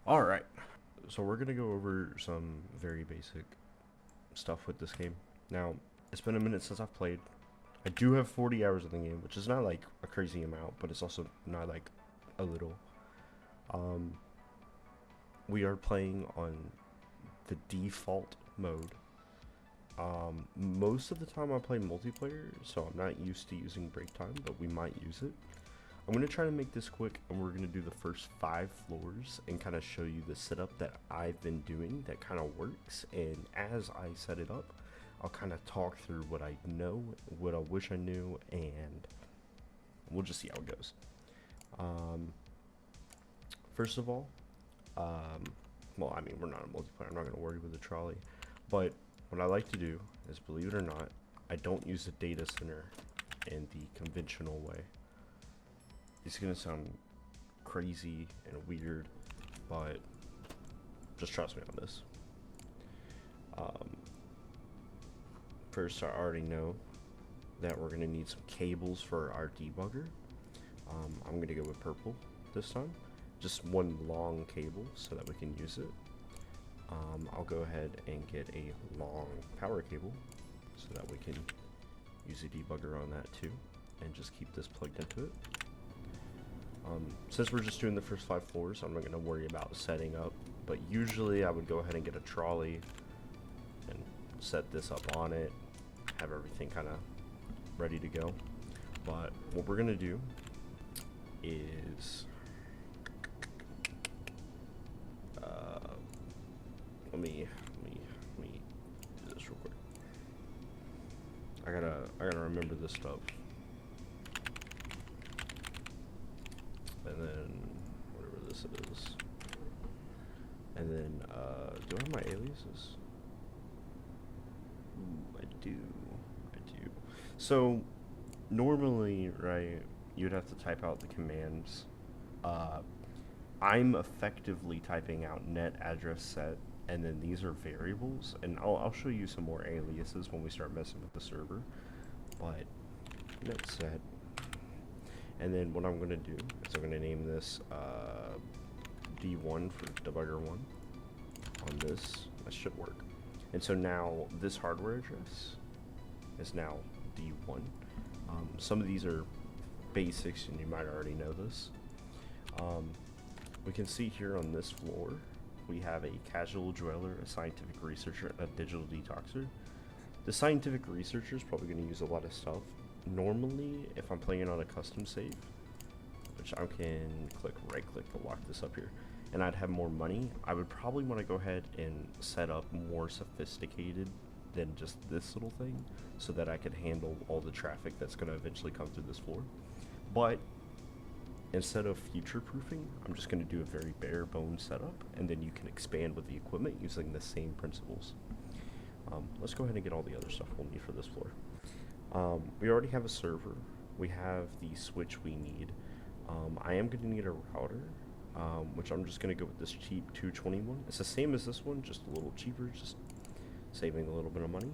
Alright, so we're gonna go over some very basic stuff with this game. Now, it's been a minute since I've played. I do have 40 hours in the game, which is not like a crazy amount, but it's also not like a little. Um, we are playing on the default mode. Most of the time I play multiplayer, so I'm not used to using break time, but we might use it. I'm going to try to make this quick, and we're going to do the first 5 floors and kind of show you the setup that I've been doing that kind of works. And as I set it up, I'll kind of talk through what I know, what I wish I knew, and we'll just see how it goes. First of all, well, I mean, we're not a multiplayer. I'm not going to worry with the trolley. But what I like to do is, believe it or not, I don't use the data center in the conventional way. It's gonna sound crazy and weird, but just trust me on this. First, I already know that we're gonna need some cables for our debugger. I'm gonna go with purple this time, just one long cable so that we can use it. I'll go ahead and get a long power cable so that we can use a debugger on that too, and just keep this plugged into it. Since we're just doing the first 5 floors, I'm not going to worry about setting up, but usually I would go ahead and get a trolley and set this up on it, have everything kind of ready to go. But what we're going to do is, let me do this real quick. I gotta remember this stuff. And then whatever this is, and then do I have my aliases? Ooh, I do. So normally, right, you'd have to type out the commands. I'm effectively typing out net address set, and then these are variables, and I'll show you some more aliases when we start messing with the server. But net set. And then what I'm going to do is I'm going to name this D1 for debugger 1 on this. That should work. And so now this hardware address is now D1. Some of these are basics and you might already know this. We can see here on this floor we have a casual dweller, a scientific researcher, and a digital detoxer. The scientific researcher is probably going to use a lot of stuff. Normally, if I'm playing on a custom save, which I can right click to lock this up here, and I'd have more money, I would probably want to go ahead and set up more sophisticated than just this little thing, so that I could handle all the traffic that's going to eventually come through this floor. But instead of future proofing, I'm just going to do a very bare bones setup, and then you can expand with the equipment using the same principles. Let's go ahead and get all the other stuff we'll need for this floor. We already have a server. We have the switch we need. I am going to need a router, which I'm just going to go with this cheap 221. It's the same as this one, just a little cheaper, just saving a little bit of money.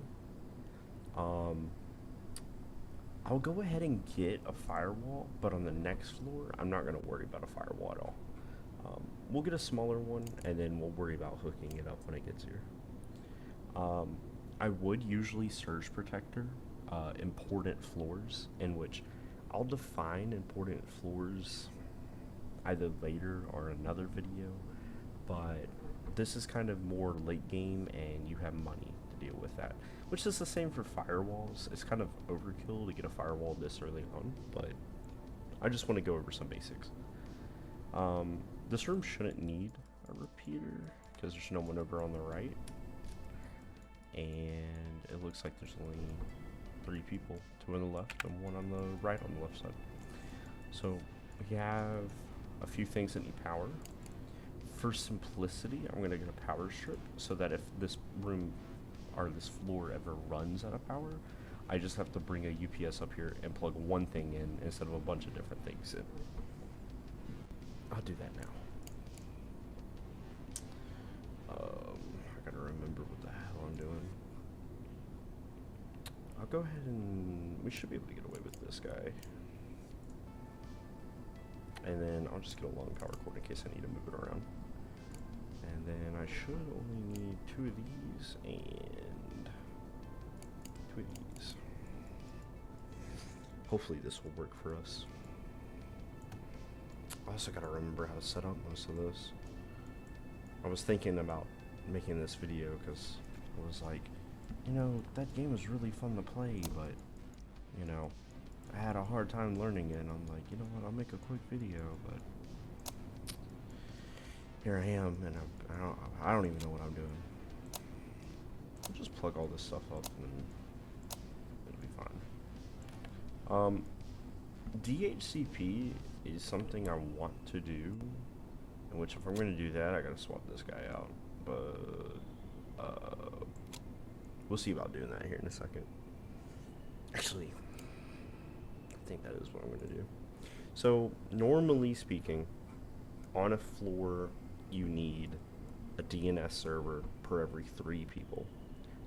I'll go ahead and get a firewall, but on the next floor, I'm not going to worry about a firewall at all. We'll get a smaller one, and then we'll worry about hooking it up when it gets here. I would usually surge protector important floors, in which I'll define important floors either later or another video, but this is kind of more late game and you have money to deal with that, which is the same for firewalls. It's kind of overkill to get a firewall this early on, but I just want to go over some basics. This room shouldn't need a repeater because there's no one over on the right, and it looks like there's only 3 people, 2 on the left and 1 on the right on the left side. So we have a few things that need power. For simplicity, I'm going to get a power strip so that if this room or this floor ever runs out of power, I just have to bring a UPS up here and plug one thing in instead of a bunch of different things in. I'll do that now. I gotta remember what the hell I'm doing. I'll go ahead and we should be able to get away with this guy. And then I'll just get a long power cord in case I need to move it around. And then I should only need 2 of these and 2 of these. Hopefully this will work for us. I also gotta remember how to set up most of this. I was thinking about making this video because I was like, you know, that game was really fun to play, but, you know, I had a hard time learning it, and I'm like, you know what, I'll make a quick video, but here I am, and I don't even know what I'm doing. I'll just plug all this stuff up, and it'll be fine. DHCP is something I want to do, in which if I'm going to do that, I gotta swap this guy out, but we'll see about doing that here in a second. Actually, I think that is what I'm going to do. So, normally speaking, on a floor, you need a DNS server per every 3 people.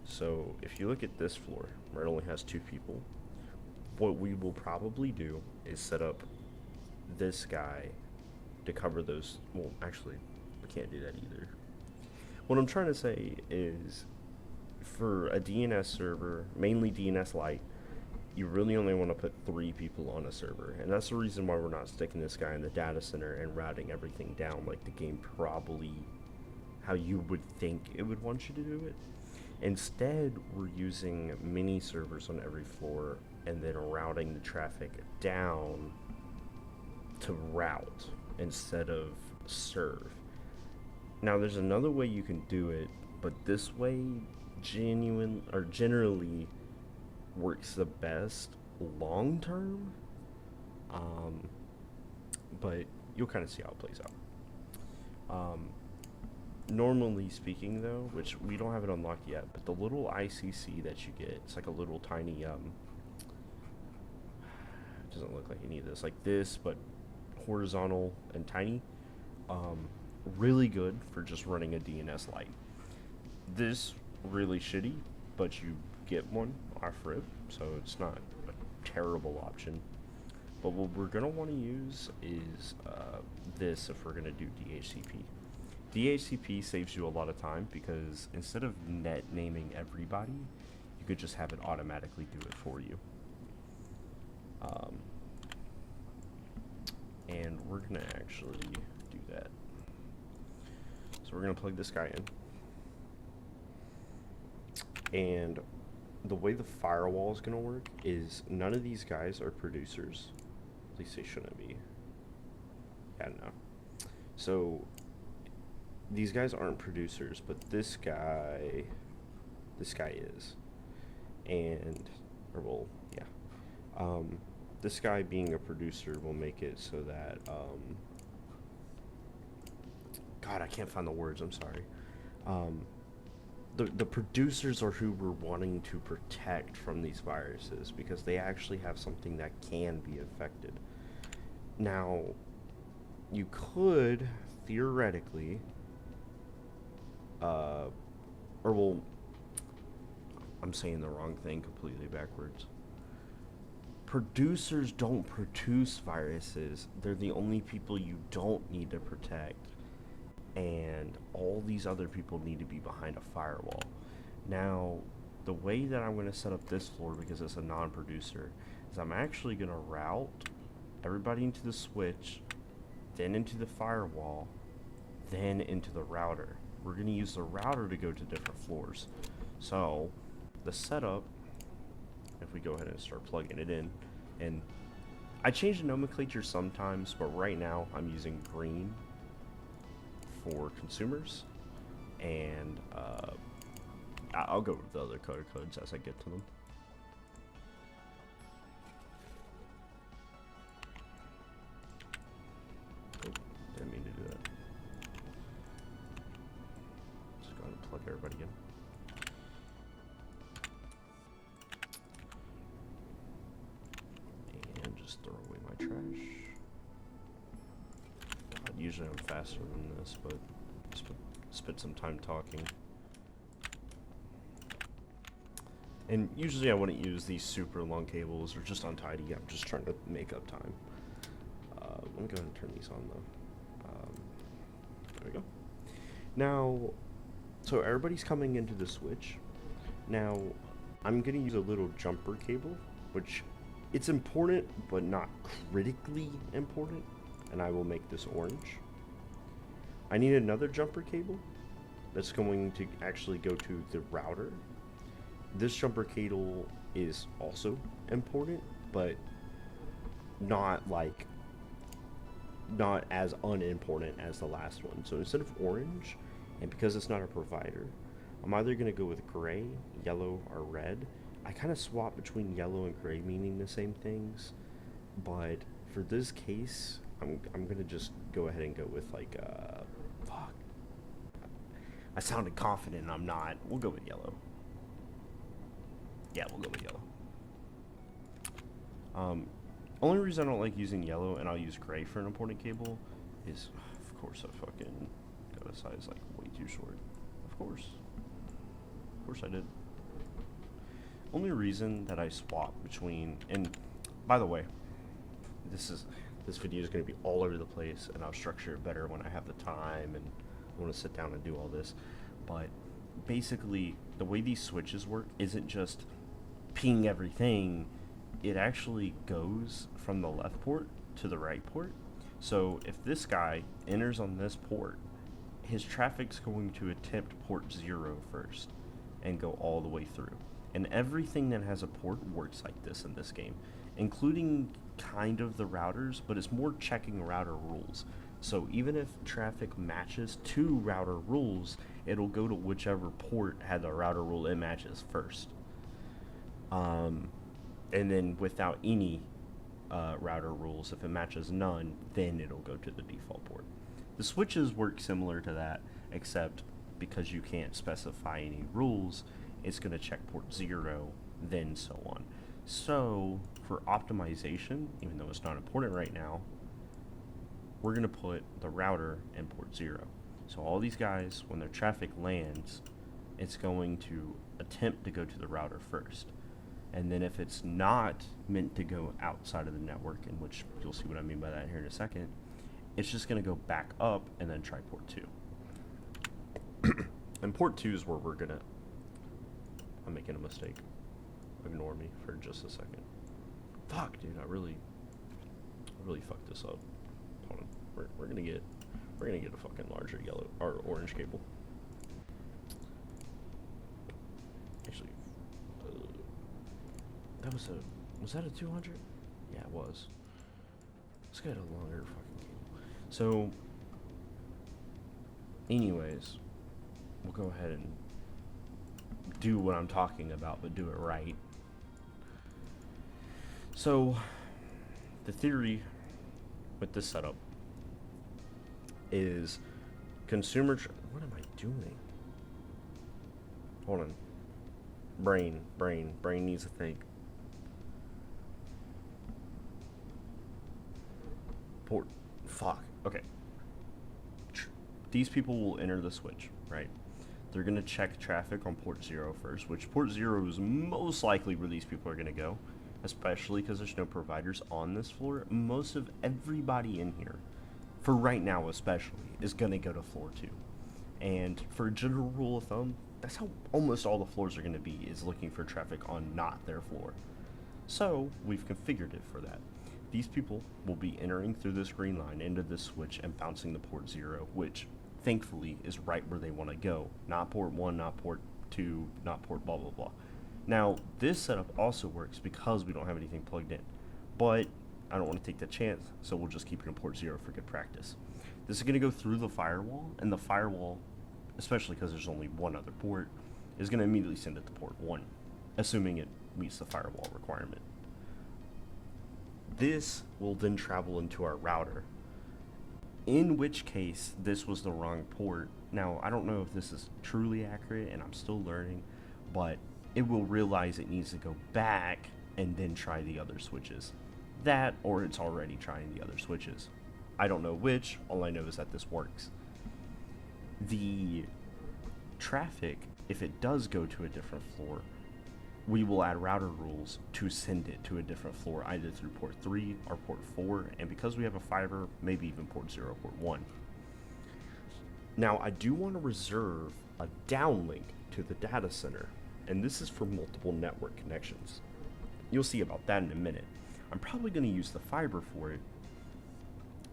So, if you look at this floor, where it only has 2 people, what we will probably do is set up this guy to cover those. Well, actually, we can't do that either. What I'm trying to say is, for a DNS server, mainly DNS Lite, you really only want to put 3 people on a server, and that's the reason why we're not sticking this guy in the data center and routing everything down like the game probably how you would think it would want you to do it. Instead, we're using mini servers on every floor and then routing the traffic down to route instead of serve. Now, there's another way you can do it, but this way generally works the best long term, but you'll kind of see how it plays out. Normally speaking though, which we don't have it unlocked yet, but the little ICC that you get, it's like a little tiny, it doesn't look like you need this, like this, but horizontal and tiny, really good for just running a DNS Lite. This really shitty, but you get one off rip, so it's not a terrible option. But what we're going to want to use is this if we're going to do DHCP. DHCP saves you a lot of time because instead of net naming everybody, you could just have it automatically do it for you. And we're going to actually do that. So we're going to plug this guy in. And the way the firewall is going to work is none of these guys are producers. At least they shouldn't be. Yeah, no. So these guys aren't producers, but this guy is. And, or well, yeah. This guy being a producer will make it so that, God, I can't find the words, I'm sorry. The producers are who we're wanting to protect from these viruses because they actually have something that can be affected. Now, you could theoretically, or well, I'm saying the wrong thing completely backwards. Producers don't produce viruses. They're the only people you don't need to protect. And all these other people need to be behind a firewall. Now, the way that I'm going to set up this floor, because it's a non-producer, is I'm actually going to route everybody into the switch, then into the firewall, then into the router. We're going to use the router to go to different floors. So, the setup, if we go ahead and start plugging it in, and I change the nomenclature sometimes, but right now I'm using green for consumers, and I'll go with the other color codes as I get to them. Oh, didn't mean to do that. Just go ahead and plug everybody in. And just throw away my trash. Usually I'm faster than this, but spent some time talking. And usually I wouldn't use these super long cables or just untidy. I'm just trying to make up time. Let me go ahead and turn these on though. There we go. Now, so everybody's coming into the switch. Now, I'm going to use a little jumper cable, which it's important, but not critically important. And I will make this orange. I need another jumper cable that's going to actually go to the router. This jumper cable is also important, but not as unimportant as the last one. So instead of orange, and because it's not a provider, I'm either going to go with gray, yellow, or red. I kind of swap between yellow and gray, meaning the same things, but for this case, I'm going to just go ahead and go with like, fuck. I sounded confident, I'm not. We'll go with yellow. Yeah, we'll go with yellow. Only reason I don't like using yellow, and I'll use gray for an important cable, is, of course, I fucking got a size like way too short. Of course I did. Only reason that I swap between, and by the way, this video is going to be all over the place, and I'll structure it better when I have the time and I want to sit down and do all this. But basically, the way these switches work isn't just ping everything. It actually goes from the left port to the right port. So if this guy enters on this port, his traffic's going to attempt port 0 first and go all the way through. And everything that has a port works like this in this game, including kind of the routers, but it's more checking router rules. So even if traffic matches to router rules, it'll go to whichever port had the router rule it matches first. And then without any router rules, if it matches none, then it'll go to the default port. The switches work similar to that, except because you can't specify any rules, it's going to check port 0, then so on. So for optimization, even though it's not important right now, we're going to put the router in port 0. So all these guys, when their traffic lands, it's going to attempt to go to the router first. And then if it's not meant to go outside of the network, in which you'll see what I mean by that here in a second, it's just going to go back up and then try port 2. And port 2 is where we're going to... I'm making a mistake. Ignore me for just a second. Fuck, dude, I really fucked this up. Hold on. We're gonna get a fucking larger yellow or orange cable. Actually, was that a 200? Yeah, it was. Let's get a longer fucking cable. So, anyways, we'll go ahead and do what I'm talking about, but do it right. So, the theory with this setup is consumer... What am I doing? Hold on. Brain needs to think. Port. Fuck. Okay. These people will enter the switch, right? They're going to check traffic on port 0 first, which port 0 is most likely where these people are going to go, especially because there's no providers on this floor. Most of everybody in here, for right now especially, is going to go to floor 2. And for a general rule of thumb, that's how almost all the floors are going to be, is looking for traffic on not their floor. So we've configured it for that. These people will be entering through this green line into this switch and bouncing the port 0, which thankfully is right where they want to go. Not port 1, not port 2, not port blah blah blah. Now, this setup also works because we don't have anything plugged in, but I don't want to take the chance, so we'll just keep it in port 0 for good practice. This is going to go through the firewall, and the firewall, especially because there's only one other port, is going to immediately send it to port 1, assuming it meets the firewall requirement. This will then travel into our router, in which case this was the wrong port. Now, I don't know if this is truly accurate, and I'm still learning, but it will realize it needs to go back and then try the other switches. That, or it's already trying the other switches. I don't know which, all I know is that this works. The traffic, if it does go to a different floor, we will add router rules to send it to a different floor, either through port 3 or port 4, and because we have a fiber, maybe even port 0 or port 1. Now, I do want to reserve a downlink to the data center, and this is for multiple network connections. You'll see about that in a minute. I'm probably going to use the fiber for it,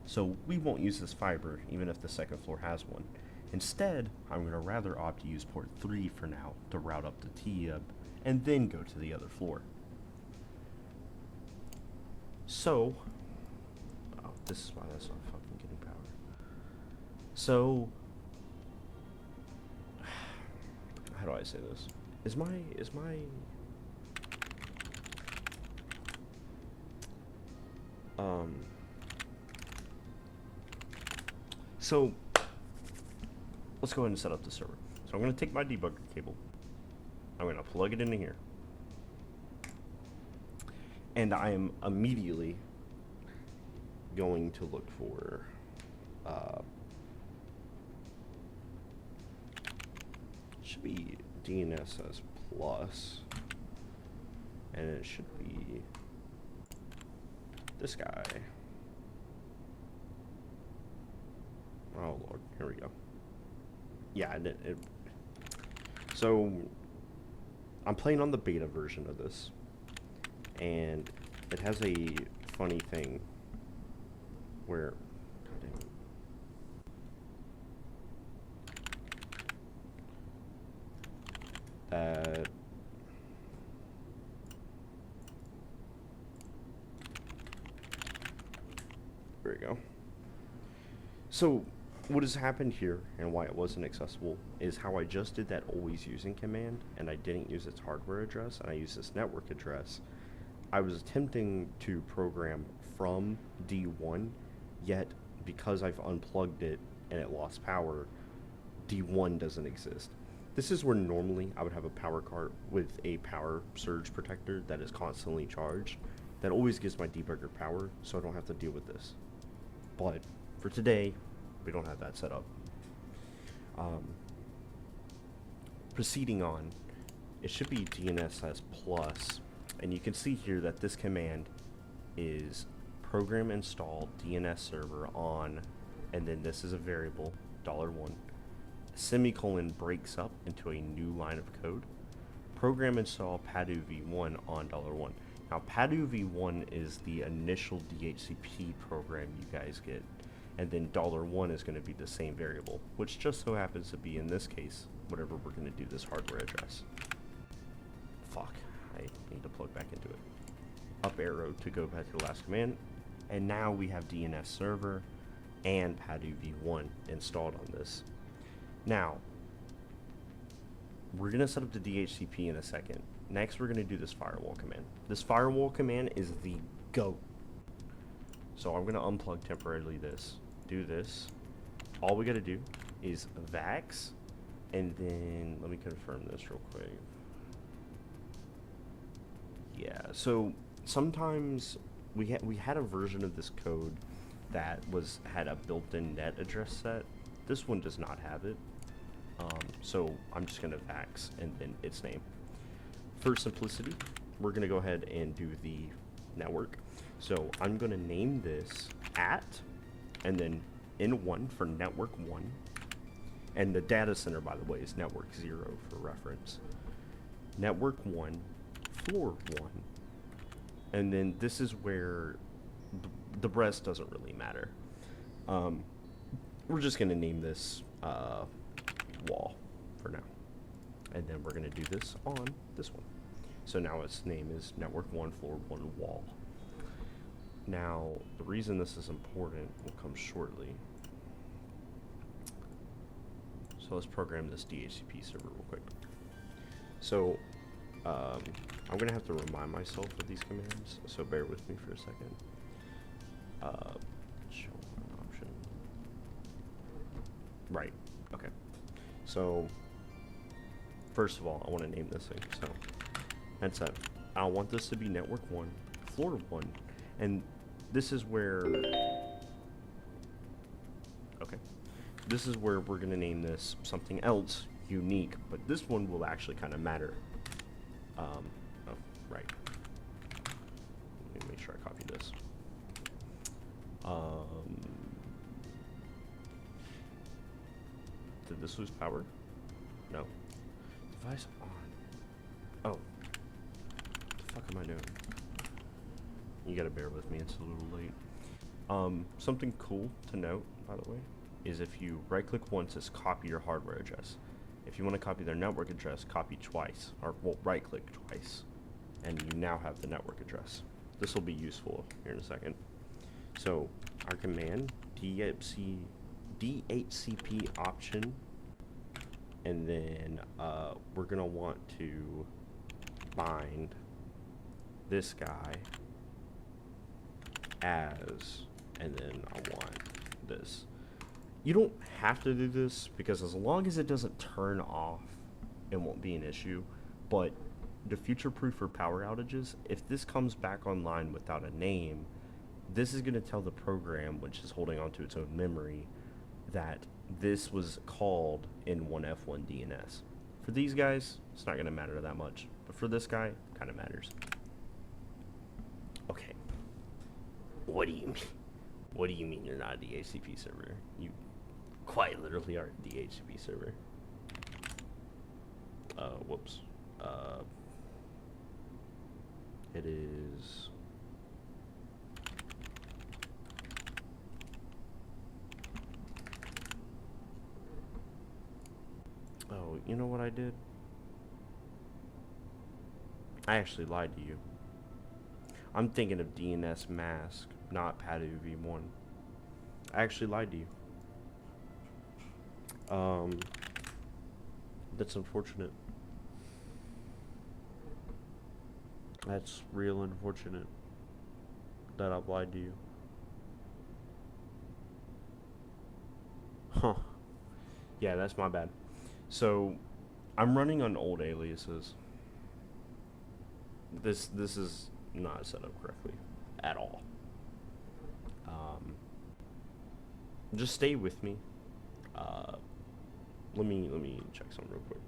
so we won't use this fiber even if the second floor has one. Instead, I'm going to rather opt to use port 3 for now to route up to TEUB and then go to the other floor. So, oh, this is why that's not fucking getting power. So, how do I say this? So, let's go ahead and set up the server. So I'm going to take my debugger cable. I'm going to plug it into here. And I am immediately going to look for should be DNS plus, and it should be this guy. Oh Lord, here we go. Yeah, so I'm playing on the beta version of this, and it has a funny thing where, there we go. So what has happened here and why it wasn't accessible is how I just did that always using command, and I didn't use its hardware address, and I used this network address. I was attempting to program from D1, yet because I've unplugged it and it lost power, D1 doesn't exist. This is where normally I would have a power card with a power surge protector that is constantly charged, that always gives my debugger power, so I don't have to deal with this. But for today, we don't have that set up. Proceeding on, it should be DNS plus, and you can see here that this command is program install DNS server on, and then this is a variable, $1, semicolon breaks up into a new line of code, program install padu v1 on $1. Now padu v1 is the initial DHCP program you guys get, and then $1 is going to be the same variable, which just so happens to be, in this case, whatever we're going to do this hardware address. Fuck, I need to plug back into it. Up arrow to go back to the last command, and now we have DNS server and padu v1 installed on this. Now, we're going to set up the DHCP in a second. Next, we're going to do this firewall command. This firewall command is the GOAT. So I'm going to unplug temporarily this. Do this. All we got to do is vax, and then let me confirm this real quick. Yeah, so sometimes we had a version of this code that had a built-in net address set. This one does not have it. So I'm just going to vax and then its name. For simplicity, we're going to go ahead and do the network. So I'm going to name this at, and then N1 for network 1. And the data center, by the way, is network 0 for reference. Network 1, floor 1. And then this is where the rest doesn't really matter. We're just going to name this wall for now. And then we're going to do this on this one. So now its name is network 1, floor 1, wall. Now, the reason this is important will come shortly. So let's program this DHCP server real quick. So I'm going to have to remind myself of these commands, so bear with me for a second. Show option. Right, okay. So, first of all, I want to name this thing. So, headset. I want this to be network 1, floor 1, and this is where, okay, this is where we're going to name this something else unique, but this one will actually kind of matter. Oh, right. Let me make sure I copy this. Did this lose power? No. Device on. Oh. What the fuck am I doing? You gotta bear with me, it's a little late. Something cool to note, by the way, is if you right click once, it's copy your hardware address. If you want to copy their network address, copy twice, or well, right click twice, and you now have the network address. This will be useful here in a second. So our command, DHCP option, and then we're gonna want to bind this guy as, and then I want this. You don't have to do this, because as long as it doesn't turn off, it won't be an issue. But to future-proof for power outages, if this comes back online without a name, this is going to tell the program, which is holding onto its own memory, that this was called in 1F1 DNS. For these guys, it's not going to matter that much. But for this guy, it kind of matters. Okay. What do you mean? What do you mean you're not a DHCP server? You quite literally are a DHCP server. Whoops. It is... Oh, you know what I did? I actually lied to you. I'm thinking of DNS mask, not Padu v1. I actually lied to you. That's unfortunate. That's real unfortunate that I've lied to you. Huh. Yeah, that's my bad. So, I'm running on old aliases. This is not set up correctly at all. Just stay with me. Let me check something real quick.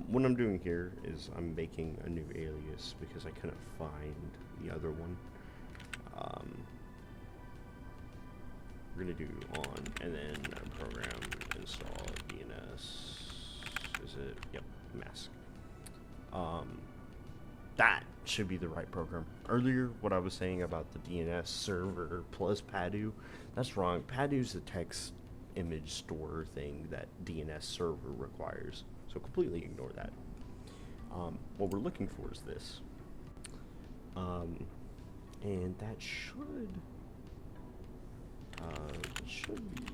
What I'm doing here is I'm making a new alias because I couldn't find the other one. We're gonna do on and then program install DNS. Is it? Yep, mask. That should be the right program. Earlier, what I was saying about the DNS server plus Padu, that's wrong. Padu's the text image store thing that DNS server requires. So completely ignore that. What we're looking for is this. And that should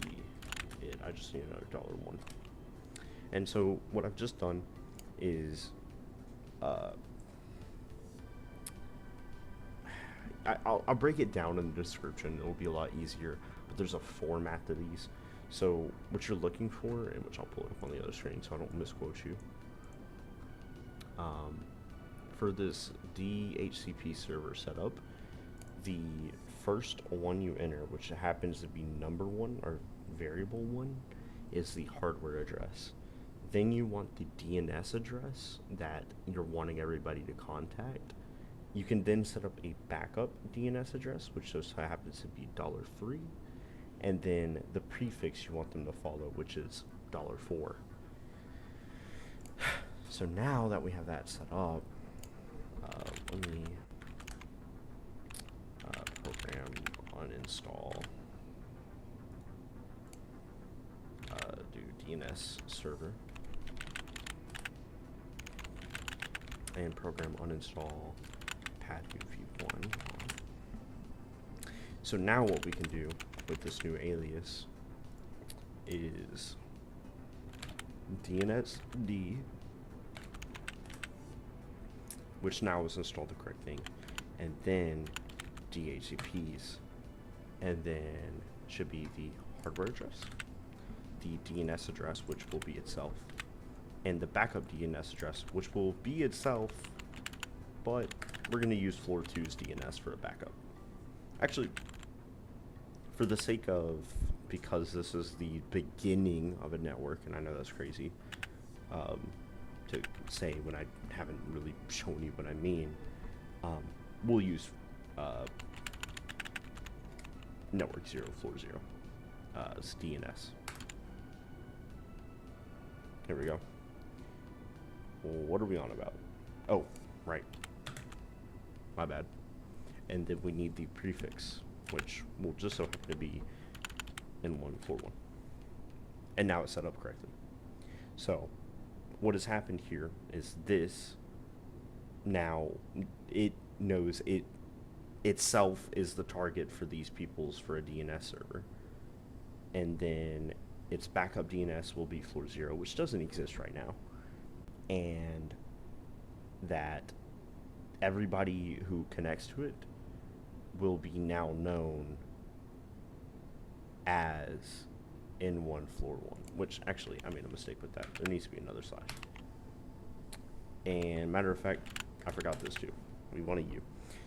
be it. I just need another $1. And so what I've just done is I'll break it down in the description. It'll be a lot easier, but there's a format to these. So what you're looking for, and which I'll pull up on the other screen so I don't misquote you. For this DHCP server setup, the first one you enter, which happens to be number 1 or variable 1, is the hardware address. Then you want the DNS address that you're wanting everybody to contact. You can then set up a backup DNS address, which just happens to be $3, and then the prefix you want them to follow, which is $4. So now that we have that set up, let me program uninstall, do DNS server, and program uninstall path1. So now what we can do with this new alias is DNSD, which now is installed the correct thing, and then DHCPs, and then should be the hardware address, the DNS address, which will be itself, and the backup DNS address, which will be itself, but we're going to use floor 2's DNS for a backup. Actually, for the sake of, because this is the beginning of a network, and I know that's crazy to say when I haven't really shown you what I mean, we'll use network 0, floor 0, as DNS. Here we go. What are we on about? Oh, right. My bad. And then we need the prefix, which will just so happen to be N1, floor 1. And now it's set up correctly. So, what has happened here is this, now it knows it itself is the target for these peoples for a DNS server. And then its backup DNS will be floor 0, which doesn't exist right now. And that everybody who connects to it will be now known as N1 floor 1, which actually I made a mistake with that. There needs to be another slash. And matter of fact, I forgot this too. We want a U.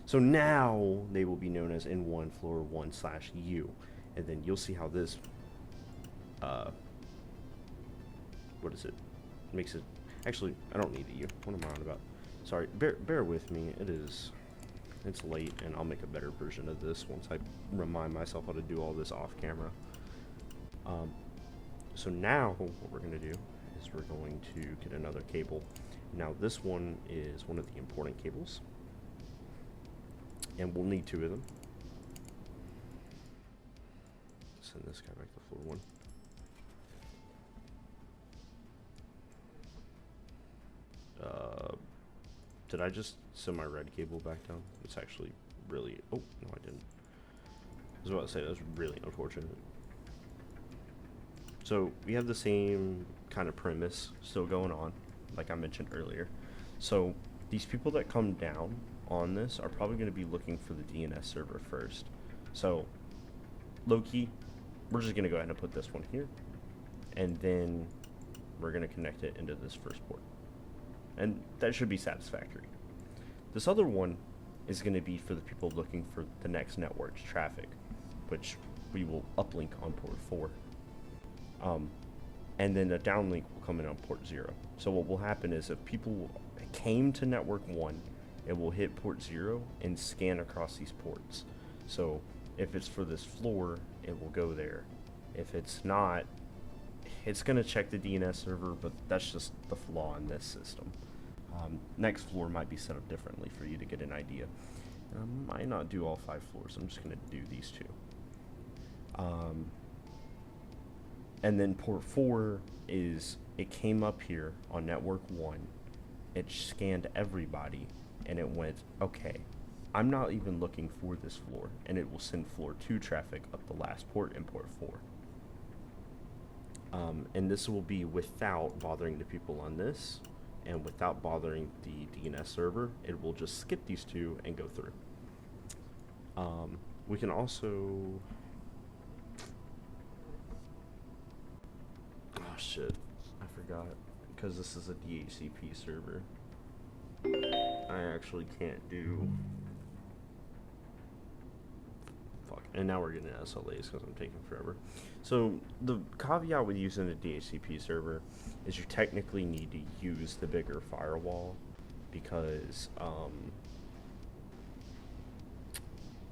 So now they will be known as N1 floor 1 / U, and then you'll see how this what is it? Makes it, actually I don't need a U. What am I on about? Sorry, bear with me. It's late, and I'll make a better version of this once I remind myself how to do all this off camera. So now what we're going to do is we're going to get another cable. Now this one is one of the important cables, and we'll need 2 of them. Send this guy back to floor 1. Did I just send my red cable back down? It's actually really, oh, no I didn't. I was about to say, that's really unfortunate. So we have the same kind of premise still going on, like I mentioned earlier. So these people that come down on this are probably going to be looking for the DNS server first. So low-key, we're just going to go ahead and put this one here, and then we're going to connect it into this first port. And that should be satisfactory. This other one is going to be for the people looking for the next network's traffic, which we will uplink on port 4. And then a downlink will come in on port 0. So what will happen is if people came to network 1, it will hit port 0 and scan across these ports. So if it's for this floor, it will go there. If it's not, it's going to check the DNS server, but that's just the flaw in this system. Next floor might be set up differently for you to get an idea. I might not do all 5 floors. I'm just going to do these 2. And then port 4 is, it came up here on network 1. It scanned everybody, and it went, okay, I'm not even looking for this floor, and it will send floor 2 traffic up the last port in port 4. And this will be without bothering the people on this, and without bothering the DNS server. It will just skip these 2 and go through. We can also, oh shit, I forgot, because this is a DHCP server, I actually can't do, fuck, and now we're getting SLAs because I'm taking forever. So the caveat with using a DHCP server is you technically need to use the bigger firewall, because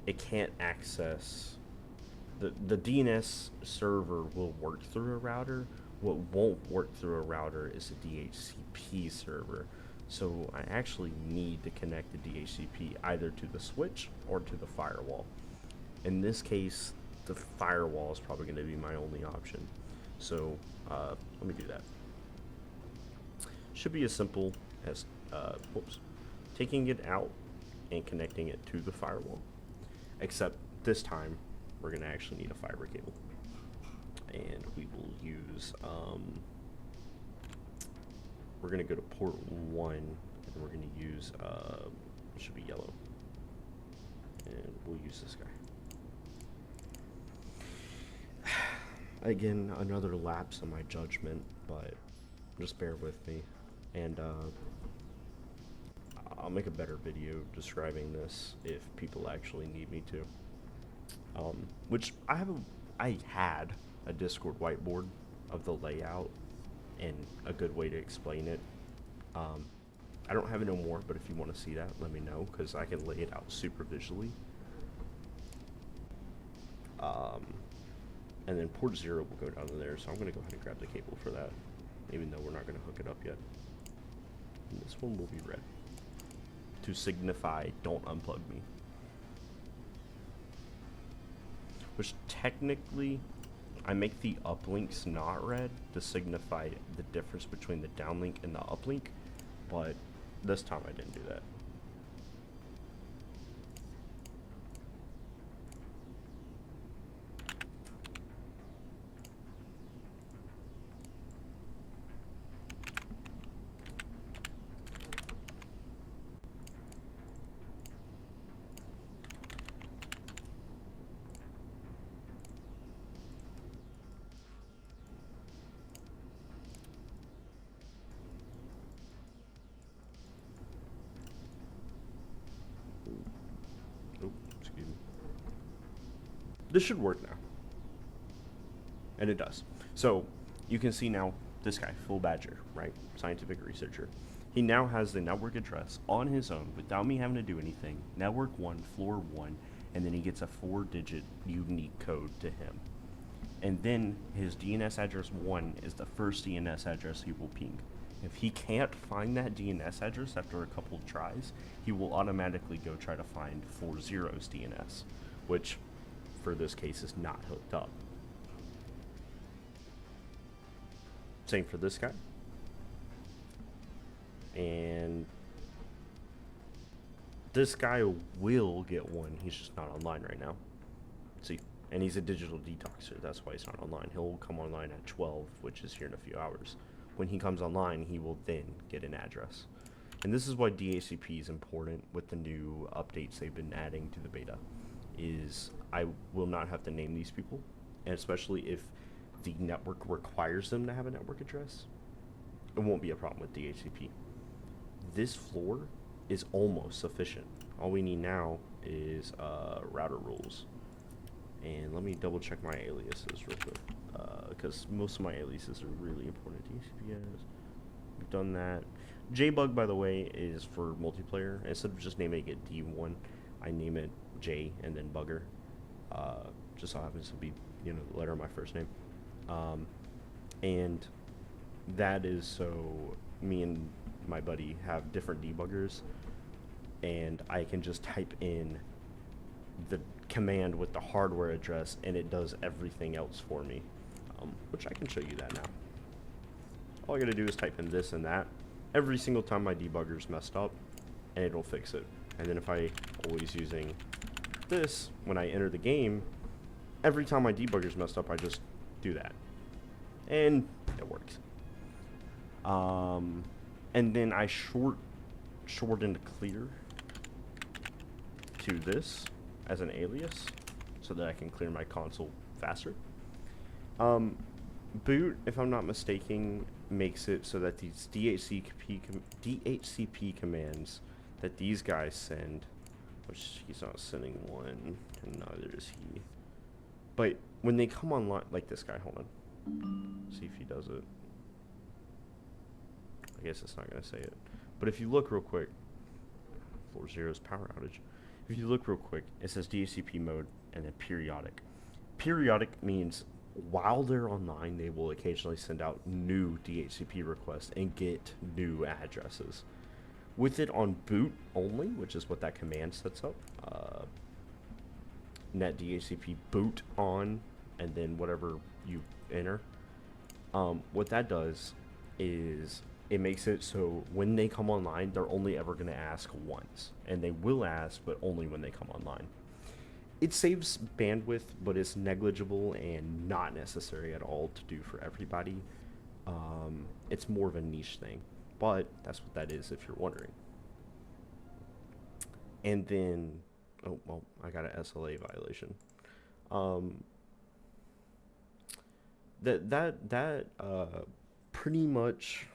it can't access the DNS server will work through a router. What won't work through a router is a DHCP server. So I actually need to connect the DHCP either to the switch or to the firewall. In this case, the firewall is probably going to be my only option. So let me do that. Should be as simple as taking it out and connecting it to the firewall. Except this time, we're going to actually need a fiber cable. And we will use, we're going to go to port 1, and we're going to use, it should be yellow. And we'll use this guy. Again, another lapse in my judgment, but just bear with me. And I'll make a better video describing this if people actually need me to. Which I had a Discord whiteboard of the layout and a good way to explain it. I don't have it no more, but if you want to see that, let me know, because I can lay it out super visually. And then port 0 will go down to there, so I'm going to go ahead and grab the cable for that, even though we're not going to hook it up yet. And this one will be red, to signify don't unplug me. Which technically, I make the uplinks not red to signify the difference between the downlink and the uplink, but this time I didn't do that. This should work now. And it does. So you can see now this guy, Full Badger, right? Scientific researcher. He now has the network address on his own without me having to do anything. Network 1, floor 1, and then he gets a 4-digit unique code to him. And then his DNS address 1 is the first DNS address he will ping. If he can't find that DNS address after a couple of tries, he will automatically go try to find 40's DNS, which for this case is not hooked up. Same for this guy. And this guy will get one. He's just not online right now. See, and he's a digital detoxer. That's why he's not online. He'll come online at 12, which is here in a few hours. When he comes online, he will then get an address. And this is why DHCP is important with the new updates they've been adding to the beta. Is I will not have to name these people, and especially if the network requires them to have a network address, it won't be a problem with DHCP. This floor is almost sufficient. All we need now is router rules. And let me double check my aliases real quick, because most of my aliases are really important. DHCPS, we've done that. JBug, by the way, is for multiplayer. Instead of just naming it D1, I name it J and then Bugger. Just so happens to be, you know, the letter of my first name. And that is so me and my buddy have different debuggers, and I can just type in the command with the hardware address and it does everything else for me, which I can show you that now. All I gotta do is type in this and that every single time my debugger's messed up, and it'll fix it. And then if I always using this when I enter the game, every time my debugger's messed up, I just do that, and it works. And then I shortened clear to this as an alias so that I can clear my console faster. Boot, if I'm not mistaken, makes it so that these DHCP commands that these guys send, which he's not sending one, and neither is he. But when they come online, like this guy, hold on, see if he does it. I guess it's not going to say it. But if you look real quick, 40's power outage. If you look real quick, it says DHCP mode and then periodic. Periodic means while they're online, they will occasionally send out new DHCP requests and get new addresses. With it on boot only, which is what that command sets up, net DHCP boot on, and then whatever you enter, what that does is it makes it so when they come online, they're only ever going to ask once, and they will ask, but only when they come online. It saves bandwidth, but it's negligible and not necessary at all to do for everybody. It's more of a niche thing, but that's what that is if you're wondering. And then, oh, well, I got an SLA violation. Pretty much,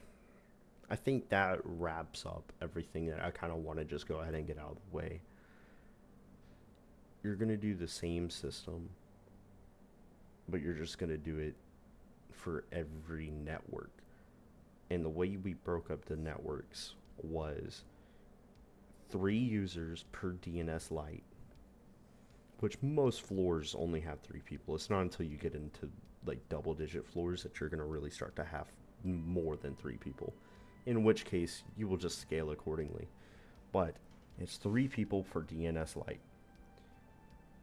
I think that wraps up everything that I kind of want to just go ahead and get out of the way. You're going to do the same system, but you're just going to do it for every network. And the way we broke up the networks was 3 users per DNS light, which most floors only have 3 people. It's not until you get into like double-digit floors that you're going to really start to have more than 3 people, in which case you will just scale accordingly. But it's 3 people per DNS light.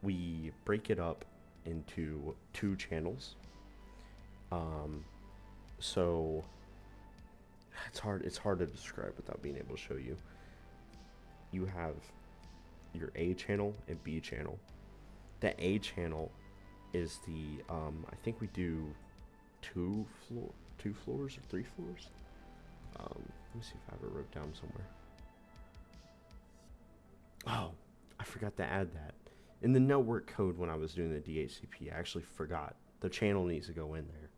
We break it up into 2 channels. So it's hard to describe without being able to show you. You have your A channel and B channel. The A channel is the I think we do 2 floors or 3 floors. Let me see if I have it wrote down somewhere. Oh, I forgot to add that. In the network code when I was doing the DHCP, I actually forgot. The channel needs to go in there.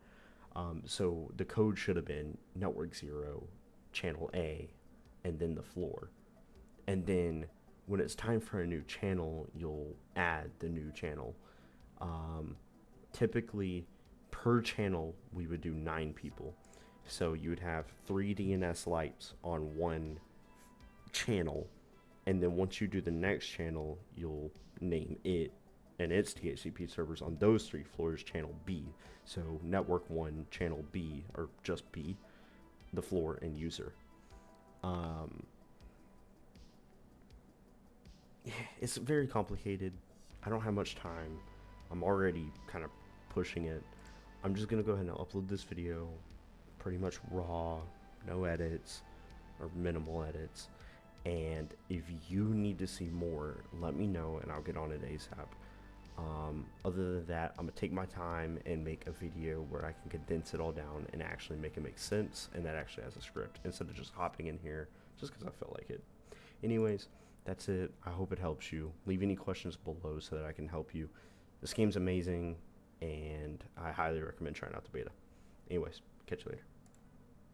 So the code should have been network 0, channel A, and then the floor. And then when it's time for a new channel, you'll add the new channel. Typically, per channel, we would do 9 people. So you would have 3 DNS lights on one channel. And then once you do the next channel, you'll name it and its DHCP servers on those 3 floors channel B. So network 1, channel B, or just B, the floor and user. It's very complicated. I don't have much time. I'm already kind of pushing it. I'm just gonna go ahead and upload this video pretty much raw, no edits or minimal edits. And if you need to see more, let me know and I'll get on it ASAP. Other than that, I'm gonna take my time and make a video where I can condense it all down and actually make it make sense, and that actually has a script instead of just hopping in here just because I felt like it. Anyways, that's it. I hope it helps you. Leave any questions below so that I can help you. This game's amazing and I highly recommend trying out the beta. Anyways, catch you later.